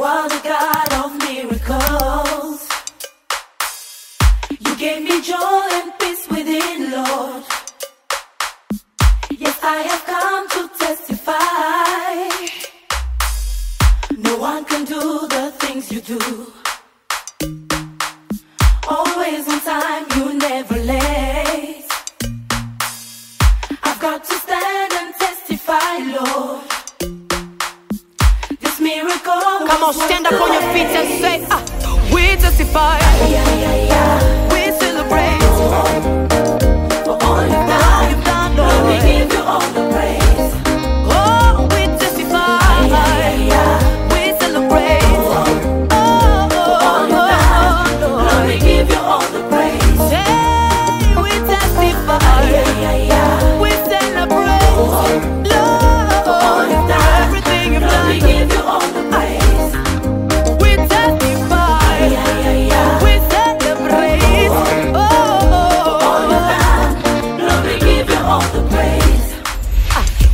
You are the God of miracles. You gave me joy and peace within, Lord. Yes, I have come to testify. No one can do the things you do. Always on time, you never late. I've got to stand and testify, Lord. This miracle. Come on, stand up on your feet and say, we testify. We celebrate For all you've done, Lord, we give you all the praise. Oh, we testify. We celebrate. Oh, For all you've done, Lord, we give you all the praise. hey, we testify. We celebrate. Lord, For all you've done, everything you've Lord, we done. give you all the praise. We testify. We celebrate. Lord, we give you all the praise.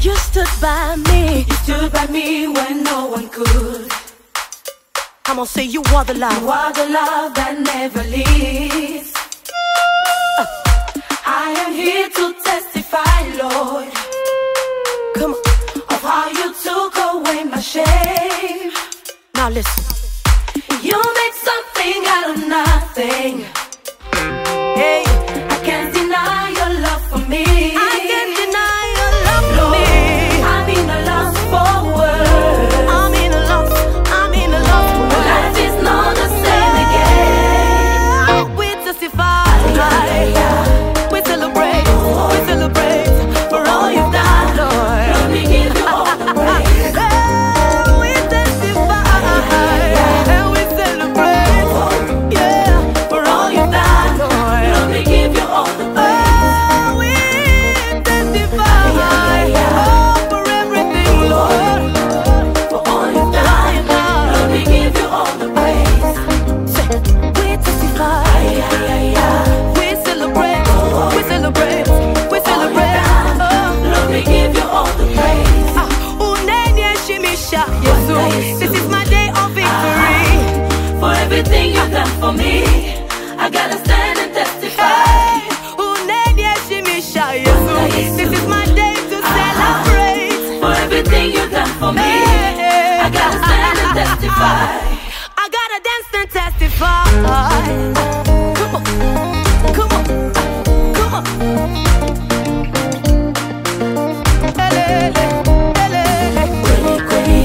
You stood by me. You stood by me when no one could. I'm gonna say you are the You love. are the love that never leaves. I am here to testify, Lord, Come on. of how you took away my shame. Now listen. You made something out of nothing. Hey, I can't deny your love for me. I can't deny your love for Lord, me. I'm in a lost for words. I'm in a love. I'm in a love for My life is not the same again. we testify. We celebrate. We celebrate for all you've done, Lord. Lord, we give you all the praise. We testify. We celebrate. Yeah, for all you've done, Lord. Lord, we give you all the praise. We testify. Oh, for everything, Lord. For all you've done, Lord, we give you all the praise. We testify. We celebrate. We celebrate. We celebrate. Lord, we give you all the praise. Unenye shimisha Yesu. This is my day of victory. For everything you've done for me, I gotta stand and testify. Unenye shimisha Yesu. This is my day to celebrate. For everything you've done for me, I gotta stand and testify. I gotta dance and testify. Come on, come on, come on. Elele, elele.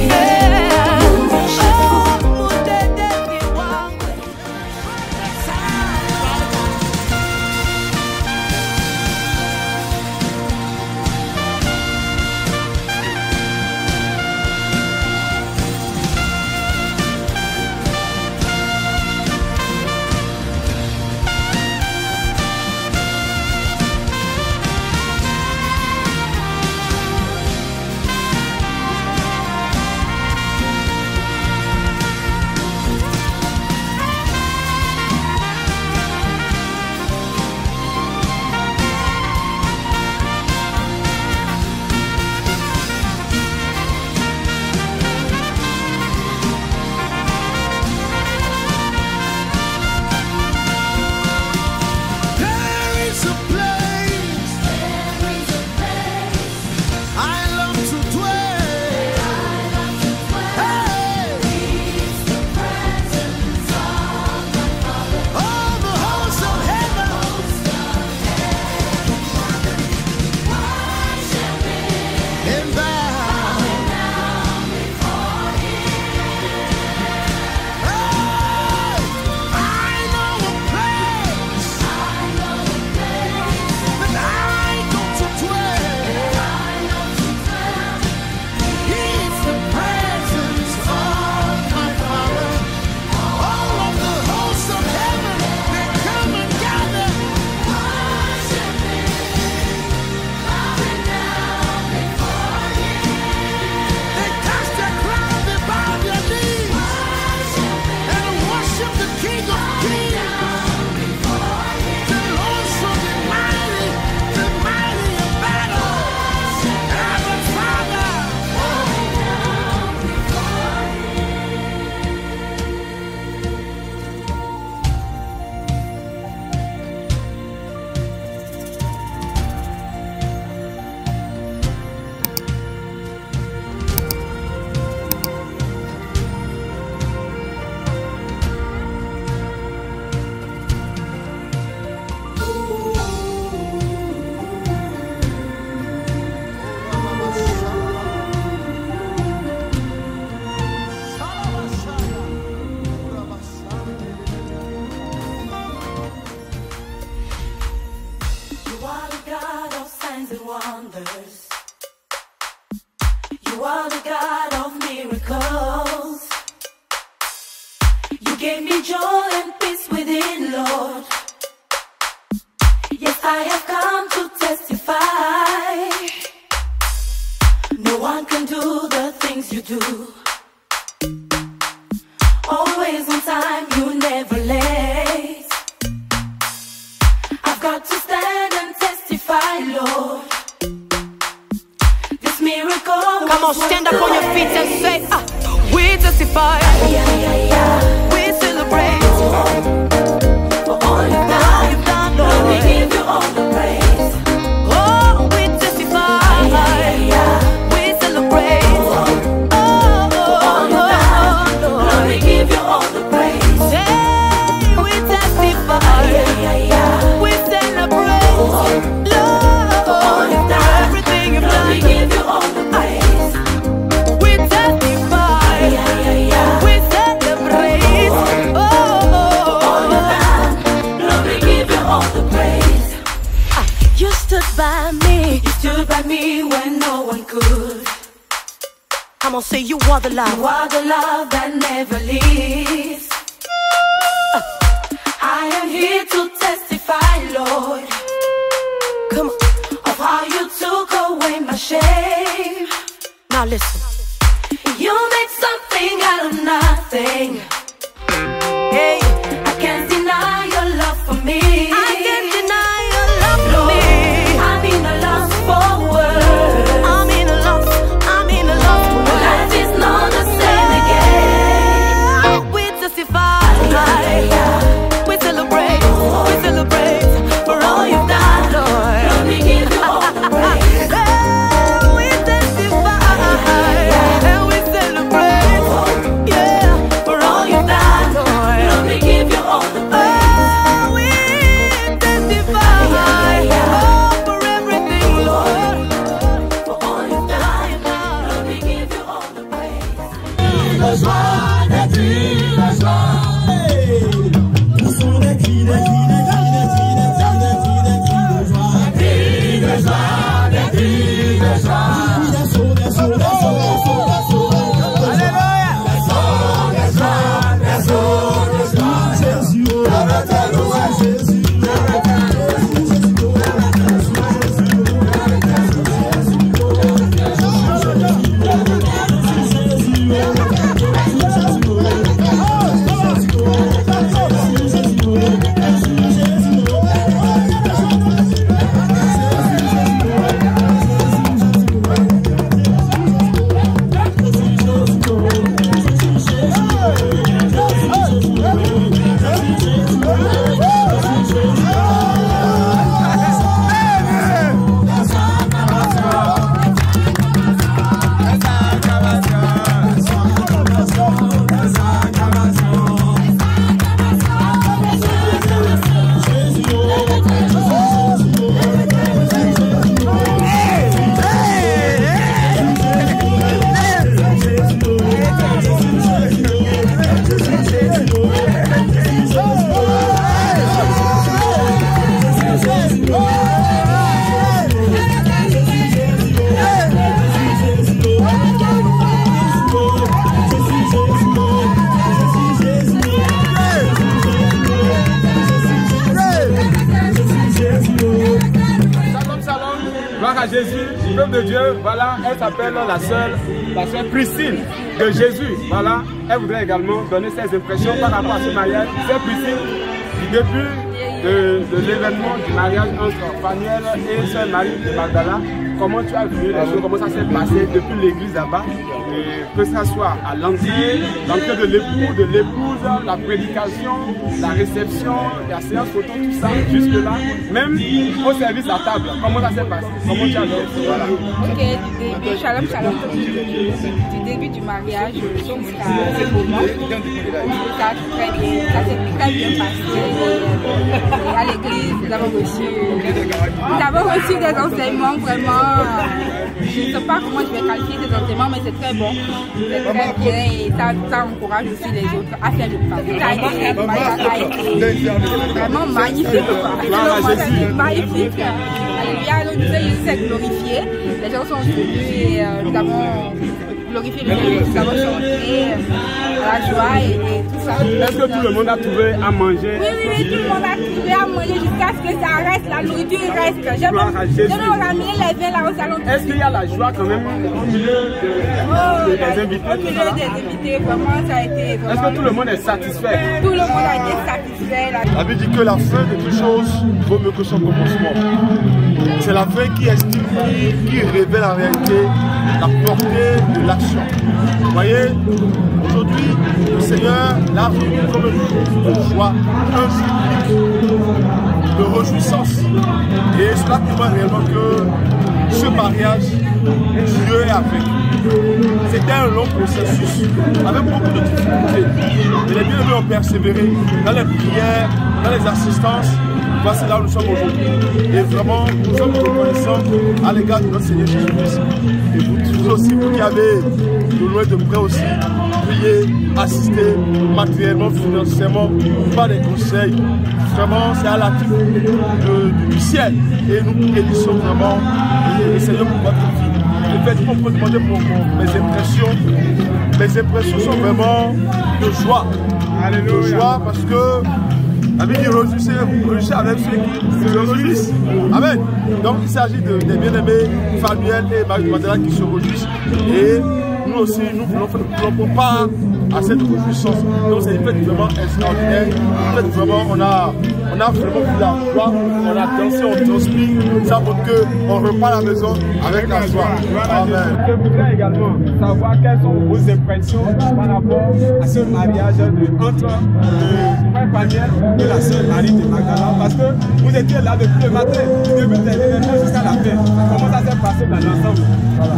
Yeah. Oh, mudede wangu. give me joy and peace within, Lord. Yes, I have come to testify. No one can do the things you do. Always on time, you never late. I've got to stand and testify, Lord. This miracle. Come on, stand up on your feet and say, we testify. We celebrate For all you've done, Lord, we give you all the praise. Oh, we testify. We celebrate. Lord, we give you all the praise. Hey, we testify. We celebrate. Lord, everything you've done. We give you all the praise. We testify. We celebrate. Lord, we give you all the praise. You stood by me. You stood by me when no one could. I'm gonna say you are the love. You are the love that never leaves. I am here to testify, Lord, Come on. of how you took away my shame. Now listen. You made something out of nothing. Hey, I can't deny your love for me. I can't deny your love for Lord, me. I'm in a lost for words. I'm in a love. I'm in a love for My life is not the same again. We testify. We celebrate. We celebrate for all you've done, Lord. Lord, we give you all the praise. We testify. We celebrate. Yeah, for all you've done, Lord. Lord, we give you all the praise. We testify. Oh, for everything, Lord. For all you've done, Lord, we give you all the praise. La joie, la vie, la joie. Où sont les cris, les cris, les cris, les cris, les cris, les cris, les cris de joie? Des cris de joie, des cris de joie. Des sauts, des sauts, des sauts, des sauts, des sauts. Alléluia. Des sauts, des joies, des sauts de joie. Jésus, arrêtez-nous, Jésus, Gloire à Jésus, peuple de Dieu, voilà, elle s'appelle la sœur Priscille de Jésus, voilà, elle voudrait également donner ses impressions par rapport à ce mariage. C'est Priscille, depuis de l'événement du mariage entre Phanuel et sœur Marie de Magdala, comment tu as vu les choses, comment ça s'est passé depuis l'église là-bas, que ce soit à l'entrée de l'époux, de l'épouse, la prédication, la réception, la séance photo, tout ça, jusque-là, même au service à table, comment ça s'est passé, comment tu as vu, voilà. Ok, du début, shalom, shalom, du début du mariage jusqu'à ce moment, ça s'est très bien passé. Et à l'église, nous avons reçu des enseignements vraiment, je ne sais pas comment je vais qualifier ces enseignements, mais c'est très bon, c'est très bien et ça encourage aussi les autres à faire le pas. Ça a été vraiment magnifique. Magnifique. Alléluia, Jésus s'est glorifié, les gens sont venus et nous avons glorifier le Seigneur, nous avons chanté la joie et tout ça. Est-ce que tout le monde a trouvé à manger? Oui, tout le monde a trouvé à manger jusqu'à ce que ça reste, la nourriture reste. Je vais ramener les vins là au salon. Est-ce qu'il y a la joie quand même au milieu des invités? Au milieu des invités, vraiment ça a été. Est-ce que tout le monde est satisfait? Tout le monde a été satisfait. La Bible dit que la fin de toute chose vaut mieux que son commencement. C'est la fin qui estime, qui révèle en réalité la portée de l'action. Vous voyez, aujourd'hui, le Seigneur l'a réuni comme un jour de joie, un jour de réjouissance. Et cela témoigne réellement que ce mariage, Dieu est avec. C'était un long processus, avec beaucoup de difficultés. Mais les bien-aimés ont persévéré dans les prières, dans les assistances. Voici là où nous sommes aujourd'hui. Et vraiment, nous sommes reconnaissants à l'égard de notre Seigneur Jésus-Christ. Et vous aussi, vous qui avez de loin de près aussi, prié, assisté matériellement, financièrement, par des conseils. Vraiment, c'est à la tête du ciel. Et nous bénissons vraiment le Seigneur pour votre vie. En fait, on peut demander pour mes impressions. Mes impressions sont vraiment de joie. Alléluia. De joie parce que la Bible dit réjouissez avec ceux qui se réjouissent. Amen. Donc il s'agit des bien-aimés Fabienne et Marie Madela qui se réjouissent. Et nous aussi, nous voulons part à cette réjouissance. Donc c'est une fête vraiment extraordinaire. Une fête vraiment, on a vraiment vu la joie, on a dansé, on transpire. Ça montre qu'on repart à la maison avec la joie. Amen. Je voudrais également savoir quelles sont vos impressions par rapport à ce mariage entre frère Paniel et la sœur Marie de Magdala, parce que vous étiez là depuis le matin, du début des événements jusqu'à la fin. Comment ça s'est passé dans l'ensemble? Voilà.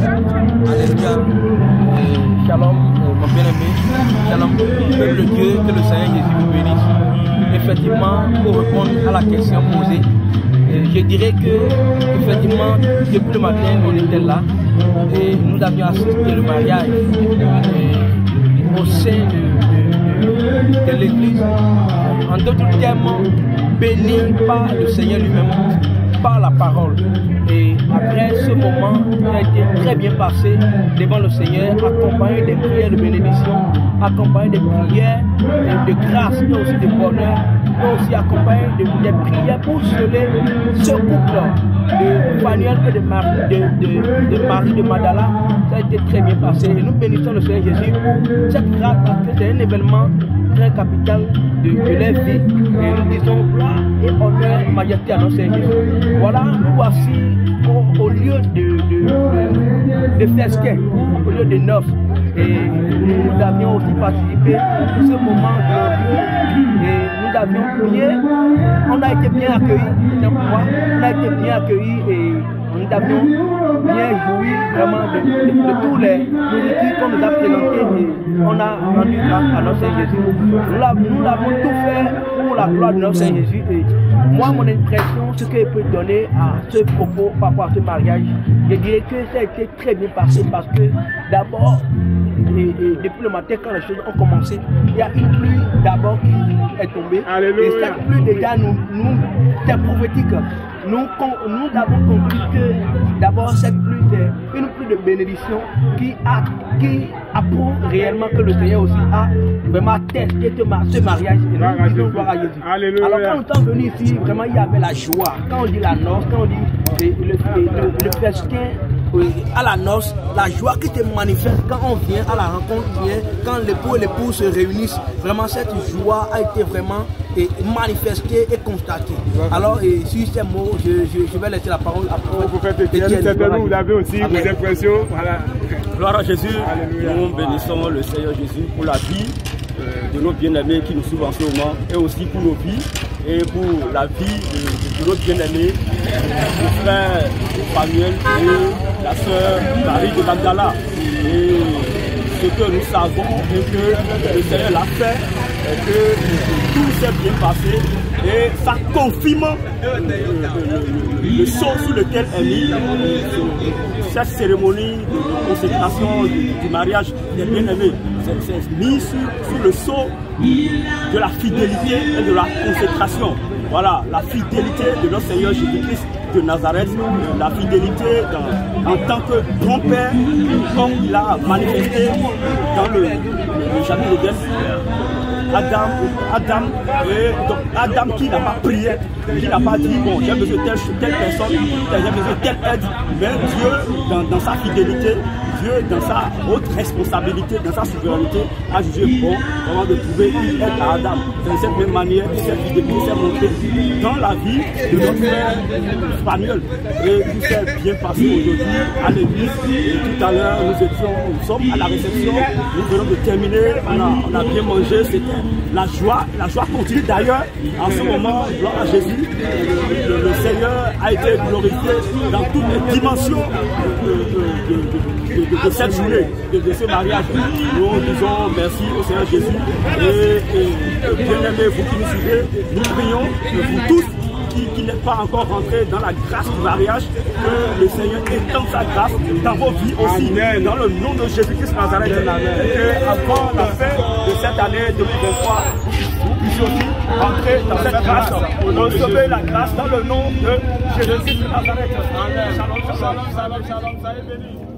Alléluia. Shalom, mon bien-aimé. Shalom, peuple de Dieu, que le Seigneur Jésus vous bénisse. Effectivement, pour répondre à la question posée, je dirais que, effectivement, depuis le matin, on était là et nous avions assisté le mariage au sein de l'église. En d'autres termes, béni par le Seigneur lui-même, par la parole. Et après ce moment, ça a été très bien passé devant le Seigneur, accompagné des prières de bénédiction, accompagné des prières de grâce et aussi de bonheur, et aussi accompagné des prières pour sauver ce couple de Paniel et de Marie de Magdala. Ça a été très bien passé. Et nous bénissons le Seigneur Jésus pour cette grâce parce que c'est un événement très capital de leur vie. Et nous disons gloire et honneur, majesté à notre Seigneur Jésus. Voilà, nous voici au lieu de festin, au lieu de noces. Et nous avions aussi participé à ce moment glorieux. Et nous avions bien, on a été bien accueillis, on a été bien accueillis et nous avions bien joui vraiment de tous les nourritures qu'on nous a présentées et on a rendu grâce à notre Seigneur Jésus. Nous l'avons tout fait pour la gloire de notre Seigneur Jésus. Et moi, mon impression, ce que je peux donner à ce propos par rapport à ce mariage, je dirais que ça a été très bien passé parce que d'abord, et depuis le matin, quand les choses ont commencé, il y a une pluie d'abord qui est tombée. Alléluia. Et cette pluie déjà, c'est prophétique. Nous avons compris que d'abord cette pluie, c'est une pluie de bénédiction qui approuve réellement que le Seigneur aussi a vraiment testé ce mariage. Et nous disons gloire à Jésus. Alléluia. Alors quand nous sommes venus ici, vraiment il y avait la joie. Quand on dit la noce, quand on dit le festin, à la noce, la joie qui se manifeste quand on vient à la rencontre, quand l'époux et l'épouse se réunissent, vraiment cette joie a été vraiment manifestée et constatée. Alors, sur ces mots, je vais laisser la parole à prophète Étienne. Certainement, vous avez aussi vos impressions. Voilà. Gloire à Jésus. Alléluia. Nous bénissons le Seigneur Jésus pour la vie de nos bien-aimés qui nous suivent en ce moment et aussi pour nos vies et pour la vie de notre bien-aimé, le frère Samuel et la sœur Marie de Magdala. Et ce que nous savons et que le Seigneur l'a fait, et que tout s'est bien passé et ça confirme le sceau sur lequel est mis cette cérémonie de consécration du mariage des bien-aimés. C'est mis sur le sceau de la fidélité et de la consécration. Voilà, la fidélité de notre Seigneur Jésus-Christ de Nazareth, la fidélité en tant que grand-père, comme il a manifesté dans le jardin d'Éden. Adam qui n'a pas prié, qui n'a pas dit bon j'ai besoin de telle personne, j'ai besoin de telle aide, mais Dieu dans sa fidélité, Dieu dans sa haute responsabilité, dans sa souveraineté a jugé bon vraiment de trouver une aide à Adam. De cette même manière, cette fidélité s'est montrée dans la vie de notre frère espagnol et tout s'est bien passé aujourd'hui à l'église. Tout à l'heure nous sommes à la réception, nous venons de terminer, on a bien mangé, c'était la joie continue d'ailleurs. En ce moment, gloire à Jésus, le Seigneur a été glorifié dans toutes les dimensions de cette journée, de ce mariage. Nous disons merci au Seigneur Jésus et bien aimés, vous qui nous suivez, nous prions vous tous qui n'êtes pas encore rentrés dans la grâce du mariage, que le Seigneur étende sa grâce dans vos vies aussi. Amen. Dans le nom de Jésus-Christ Nazareth, et avant la fin de cette année 2023, vous puissiez aussi rentrer dans cette grâce, recevez la grâce dans le nom de Jésus-Christ Nazareth. Amen. Shalom, shalom, shalom, shalom, shalom, béni.